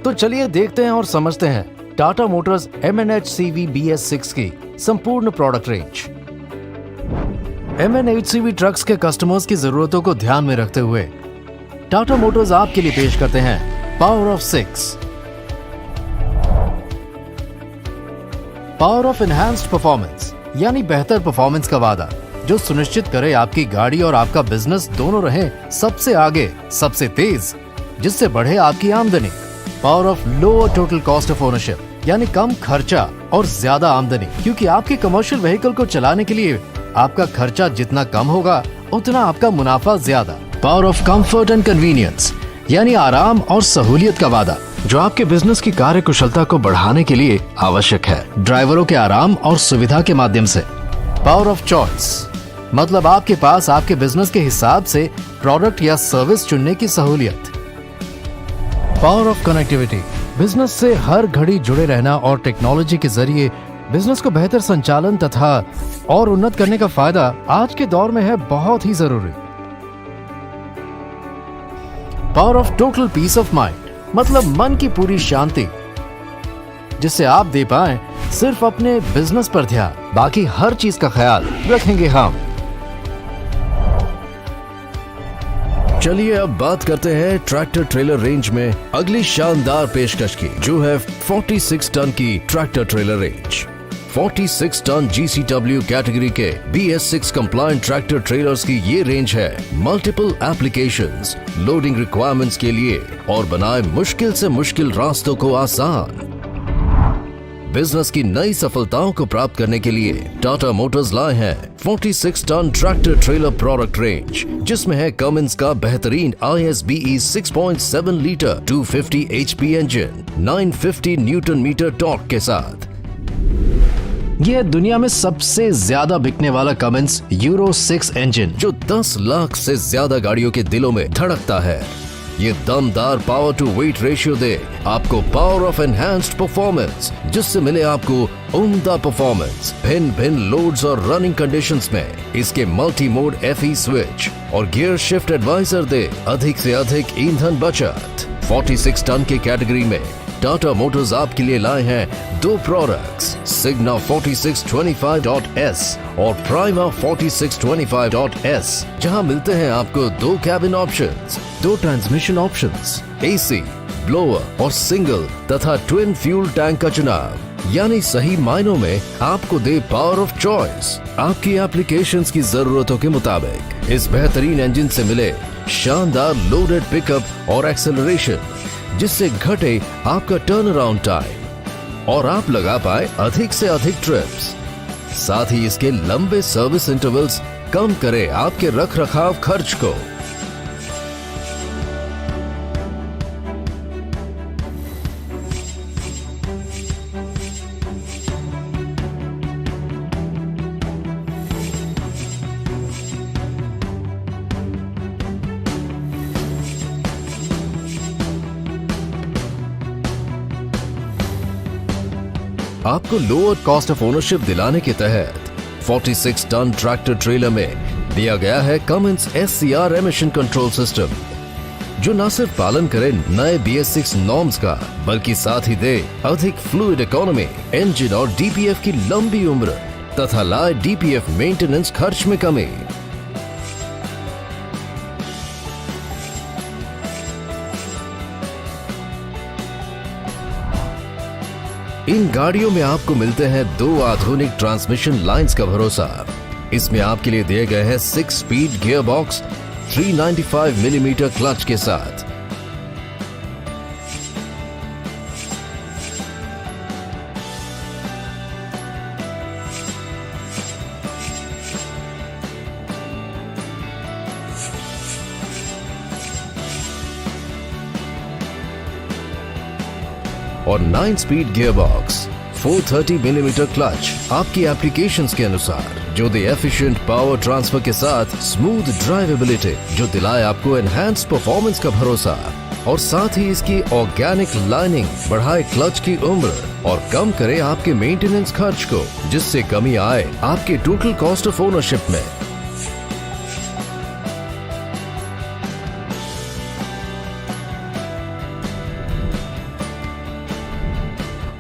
तो चलिए देखते हैं और समझते हैं टाटा मोटर्स MNHCV BS6 की संपूर्ण प्रोडक्ट रेंज। MNHCV ट्रक्स के कस्टमर्स की जरूरतों को ध्यान में रखते हुए टाटा मोटर्स आपके लिए पेश करते हैं power of 6। Power of enhanced performance यानी बेहतर परफॉर्मेंस का वादा जो सुनिश्चित करे आपकी गाड़ी और आपका बिजनेस दोनों रहे सबसे आगे, सबसे तेज, जिससे बढ़े आपकी आमदनी। Power of lower total cost of ownership यानी कम खर्चा और ज्यादा आमदनी, क्योंकि आपके कमर्शियल व्हीकल को चलाने के लिए आपका खर्चा जितना कम होगा उतना आपका मुनाफा ज्यादा। Power of comfort and convenience यानी आराम और सहूलियत का वादा जो आपके बिजनेस की कार्य कुशलता को बढ़ाने के लिए आवश्यक है, ड्राइवरों के आराम और सुविधा के माध्यम से। पावर ऑफ चॉइस मतलब आपके पास आपके बिजनेस के हिसाब से प्रोडक्ट या सर्विस चुनने की सहूलियत। पावर ऑफ कनेक्टिविटी बिजनेस से हर घड़ी जुड़े रहना और टेक्नोलॉजी के जरिए बिजनेस को बेहतर संचालन तथा और उन्नत करने का फायदा आज के दौर में है बहुत ही जरूरी। Power of total peace of mind मतलब मन की पूरी शांति जिससे आप दे पाएं सिर्फ अपने बिजनेस पर ध्यान, बाकी हर चीज का ख्याल रखेंगे हम। चलिए अब बात करते हैं ट्रैक्टर ट्रेलर रेंज में अगली शानदार पेशकश की, जो है 46 टन की tractor trailer range. 46 ton GCW category के BS6 कंप्लायंट ट्रैक्टर ट्रेलर्स की ये रेंज है मल्टीपल एप्लीकेशंस, लोडिंग रिक्वायरमेंट्स के लिए और बनाए मुश्किल से मुश्किल रास्तों को आसान। बिजनेस की नई सफलताओं को प्राप्त करने के लिए टाटा मोटर्स लाए हैं 46 ton tractor trailer product range, जिसमें है कमिंस का बेहतरीन ISBE 6.7 litre 250 HP engine 950 newton metre torque के साथ। यह दुनिया में सबसे ज्यादा बिकने वाला कमिंस यूरो 6 इंजन जो 10 लाख से ज्यादा गाड़ियों के दिलों में धड़कता है। ये दमदार पावर टू वेट रेशियो दे आपको पावर ऑफ एनहांस्ड परफॉर्मेंस, जिससे मिले आपको उम्दा परफॉर्मेंस भिन्न भिन्न लोड्स और रनिंग कंडीशंस में। इसके मल्टी मोड FE स्विच और गियर शिफ्ट एडवाइजर दे अधिक से अधिक ईंधन बचत। 46 टन की कैटेगरी में टाटा मोटर्स आपके लिए लाए हैं दो प्रोडक्ट्स, सिग्ना 4625.S और प्राइमा 4625.S, जहां मिलते हैं आपको दो कैबिन ऑप्शंस, दो ट्रांसमिशन ऑप्शंस, AC, ब्लोअर और सिंगल तथा ट्विन फ्यूल टैंक का चुनाव, यानी सही मायनों में आपको दे पावर ऑफ चॉइस आपकी एप्लीकेशंस की जरूरतों के मुताबिक। इस बेहतरीन इंजन से मिले शानदार लोडेड पिकअप और एक्सेलरेशन, जिससे घटे आपका टर्न अराउंड टाइम और आप लगा पाए अधिक से अधिक ट्रिप्स। साथ ही इसके लंबे सर्विस इंटरवल्स कम करे आपके रख रखाव खर्च को। आपको लोअर कॉस्ट ऑफ ओनरशिप दिलाने के तहत 46 टन ट्रैक्टर ट्रेलर में दिया गया है Cummins SCR emission control system, जो न सिर्फ पालन करे नए BS6 नॉर्म्स का, बल्कि साथ ही दे अधिक फ्लूइड इकोनॉमी, इंजन और DPF की लंबी उम्र तथा लाए DPF मेंटेनेंस खर्च में कमी। इन गाड़ियों में आपको मिलते हैं दो आधुनिक ट्रांसमिशन लाइंस का भरोसा। इसमें आपके लिए दिए गए हैं 6 speed gear box 395 millimetre clutch के साथ। और 9 speed gear box 430 millimetre clutch आपकी एप्लीकेशंस के अनुसार, जो दे एफिशिएंट पावर ट्रांसफर के साथ स्मूथ ड्राइवेबिलिटी, जो दिलाए आपको एनहांस परफॉर्मेंस का भरोसा, और साथ ही इसकी ऑर्गेनिक लाइनिंग बढ़ाए क्लच की उम्र और कम करे आपके मेंटेनेंस खर्च को, जिससे कमी आए आपके टोटल कॉस्ट ऑफ ओनरशिप में।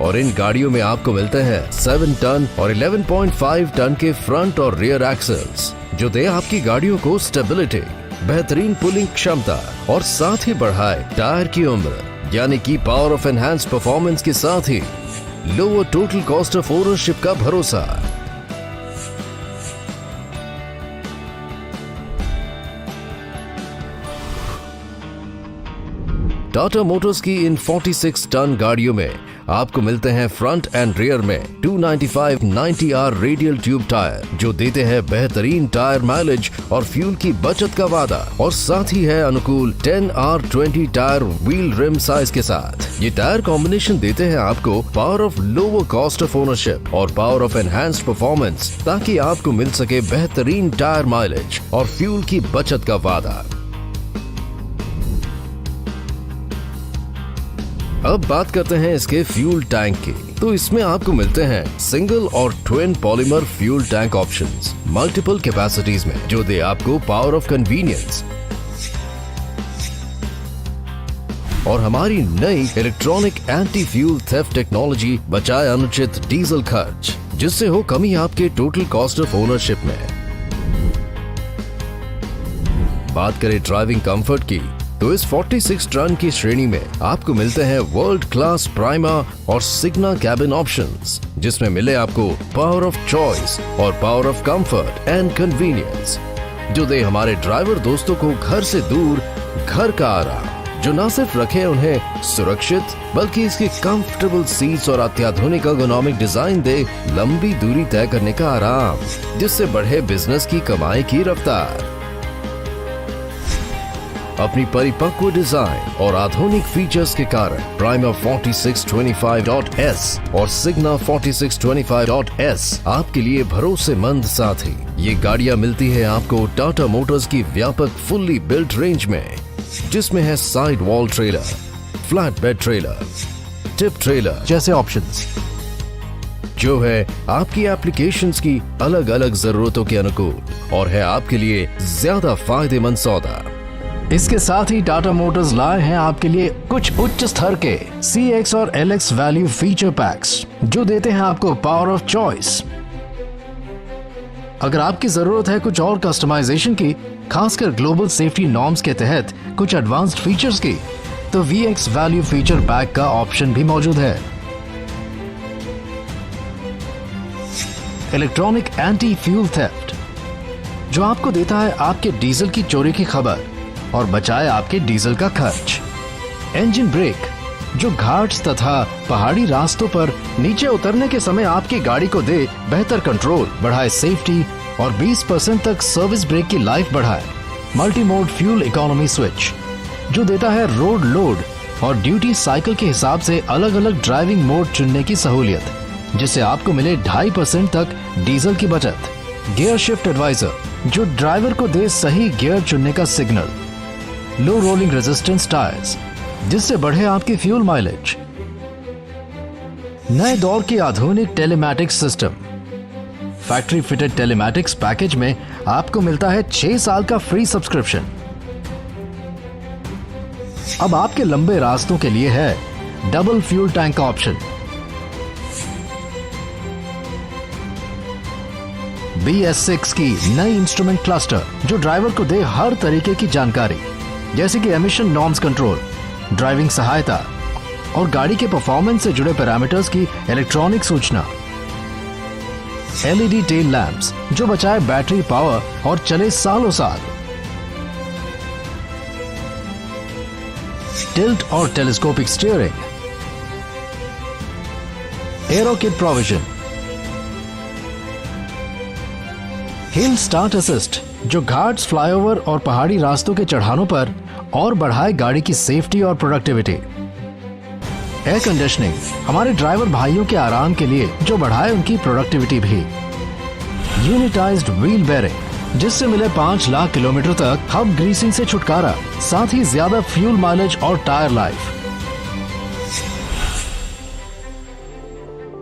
और इन गाड़ियों में आपको मिलते हैं 7 टन और 11.5 टन के फ्रंट और रियर एक्सेल्स, जो दे आपकी गाड़ियों को स्टेबिलिटी, बेहतरीन पुलिंग क्षमता और साथ ही बढ़ाए टायर की उम्र, यानी कि पावर ऑफ एनहांस परफॉर्मेंस के साथ ही lower total cost of ownership का भरोसा। टाटा मोटर्स की इन 46 टन गाड़ियों में आपको मिलते हैं फ्रंट एंड रियर में 295 90R रेडियल ट्यूब टायर, जो देते हैं बेहतरीन टायर माइलेज और फ्यूल की बचत का वादा, और साथ ही है अनुकूल 10R20 tyre wheel rim size के साथ। ये टायर कॉम्बिनेशन देते हैं आपको power of lower cost of ownership और पावर ऑफ एनहांस्ड परफॉर्मेंस, ताकि आपको मिल सके बेहतरीन टायर माइलेज और फ्यूल की बचत का वादा। अब बात करते हैं इसके फ्यूल टैंक की। तो इसमें आपको मिलते हैं सिंगल और twin polymer fuel tank options multiple capacities में, जो दे आपको पावर ऑफ कन्वीनियंस। और हमारी नई electronic anti fuel theft technology बचाए अनुचित डीजल खर्च, जिससे हो कमी आपके टोटल कॉस्ट ऑफ ओनरशिप में। बात करें ड्राइविंग कंफर्ट की, तो इस 46 टन की श्रेणी में आपको मिलते हैं वर्ल्ड क्लास प्राइमा और सिग्ना कैबिन ऑप्शंस, जिसमें मिले आपको पावर ऑफ चॉइस और power of comfort and convenience, जो दे हमारे ड्राइवर दोस्तों को घर से दूर घर का आराम, जो न सिर्फ रखे उन्हें सुरक्षित, बल्कि इसकी कंफर्टेबल सीट्स और अत्याधुनिक एर्गोनॉमिक डिजाइन दे लंबी दूरी तय करने का आराम, जिससे बढ़े बिजनेस की कमाई की रफ्तार। अपनी परिपक्व डिजाइन और आधुनिक फीचर्स के कारण प्राइमा 4625.S और सिग्ना 4625.S आपके लिए भरोसेमंद साथी। ये गाड़ियां मिलती है आपको टाटा मोटर्स की व्यापक फुल्ली बिल्ट रेंज में, जिसमें है side wall trailer, flat bed trailer, tip trailer जैसे ऑप्शंस, जो है आपकी एप्लीकेशंस की अलग अलग जरूरतों के अनुकूल और है आपके लिए ज्यादा फायदेमंद सौदा। इसके साथ ही टाटा मोटर्स लाए हैं आपके लिए कुछ उच्च स्तर के CX और LX वैल्यू फीचर पैक्स, जो देते हैं आपको पावर ऑफ चॉइस। अगर आपकी जरूरत है कुछ और कस्टमाइजेशन की, खासकर ग्लोबल सेफ्टी नॉर्म्स के तहत कुछ एडवांस्ड फीचर्स की, तो VX वैल्यू फीचर पैक का ऑप्शन भी मौजूद है। इलेक्ट्रॉनिक एंटी फ्यूल थेफ्ट, जो आपको देता है आपके डीजल की चोरी की खबर और बचाए आपके डीजल का खर्च। इंजन ब्रेक, जो घाट्स तथा पहाड़ी रास्तों पर नीचे उतरने के समय आपकी गाड़ी को दे बेहतर कंट्रोल, बढ़ाए सेफ्टी और 20% तक सर्विस ब्रेक की लाइफ बढ़ाए। Multi mode fuel economy switch, जो देता है रोड लोड और ड्यूटी साइकिल के हिसाब से अलग अलग ड्राइविंग मोड चुनने की सहूलियत, जिससे आपको मिले 2.5% तक डीजल की बचत। गियर शिफ्ट एडवाइजर, जो ड्राइवर को दे सही गियर चुनने का सिग्नल। लो रोलिंग रेजिस्टेंस टायर्स, जिससे बढ़े आपकी फ्यूल माइलेज। नए दौर की आधुनिक telematics system. Factory fitted telematics package में आपको मिलता है 6 साल का फ्री सब्सक्रिप्शन। अब आपके लंबे रास्तों के लिए है डबल फ्यूल टैंक का ऑप्शन। BS6 की नई इंस्ट्रूमेंट क्लस्टर, जो ड्राइवर को दे हर तरीके की जानकारी, जैसे कि एमिशन नॉर्म्स कंट्रोल, ड्राइविंग सहायता और गाड़ी के परफॉर्मेंस से जुड़े पैरामीटर्स की इलेक्ट्रॉनिक सूचना। LED टेल लैंप्स, जो बचाए बैटरी पावर और चले सालों साल। टिल्ट और telescopic steering. Arrow kit provision. Hill start assist, जो घाट्स, फ्लाईओवर और पहाड़ी रास्तों के चढ़ानों पर और बढ़ाए गाड़ी की सेफ्टी और प्रोडक्टिविटी। एयर कंडीशनिंग, हमारे ड्राइवर भाइयों के आराम के लिए, जो बढ़ाए उनकी प्रोडक्टिविटी भी। यूनिटाइज्ड व्हील बेयरिंग, जिससे मिले 5 लाख किलोमीटर तक हब ग्रीसिंग से छुटकारा, साथ ही ज्यादा फ्यूल माइलेज और टायर लाइफ।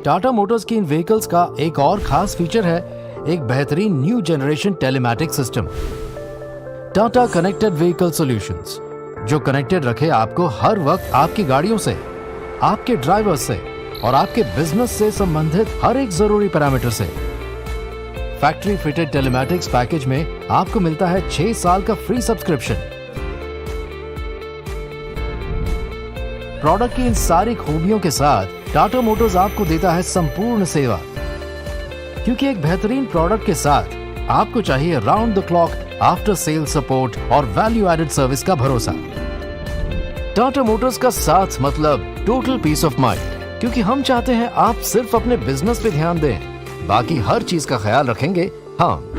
टाटा मोटर्स की इन व्हीकल्स का एक और खास फीचर है एक बेहतरीन new generation telematic system, Tata connected vehicle solutions, जो कनेक्टेड रखे आपको हर वक्त आपकी गाड़ियों से, आपके ड्राइवर से और आपके बिजनेस से संबंधित हर एक जरूरी पैरामीटर से। फैक्ट्री फिटेड टेलीमैटिक्स पैकेज में आपको मिलता है 6 साल का फ्री सब्सक्रिप्शन। प्रोडक्ट की इन सारी खूबियों के साथ टाटा मोटर्स आपको देता है संपूर्ण सेवा, क्योंकि एक बेहतरीन प्रोडक्ट के साथ आपको चाहिए round the clock after sale support और वैल्यू एडेड सर्विस का भरोसा। टाटा मोटर्स का साथ मतलब टोटल पीस ऑफ माइंड, क्योंकि हम चाहते हैं आप सिर्फ अपने बिजनेस पे ध्यान दें, बाकी हर चीज का ख्याल रखेंगे हम।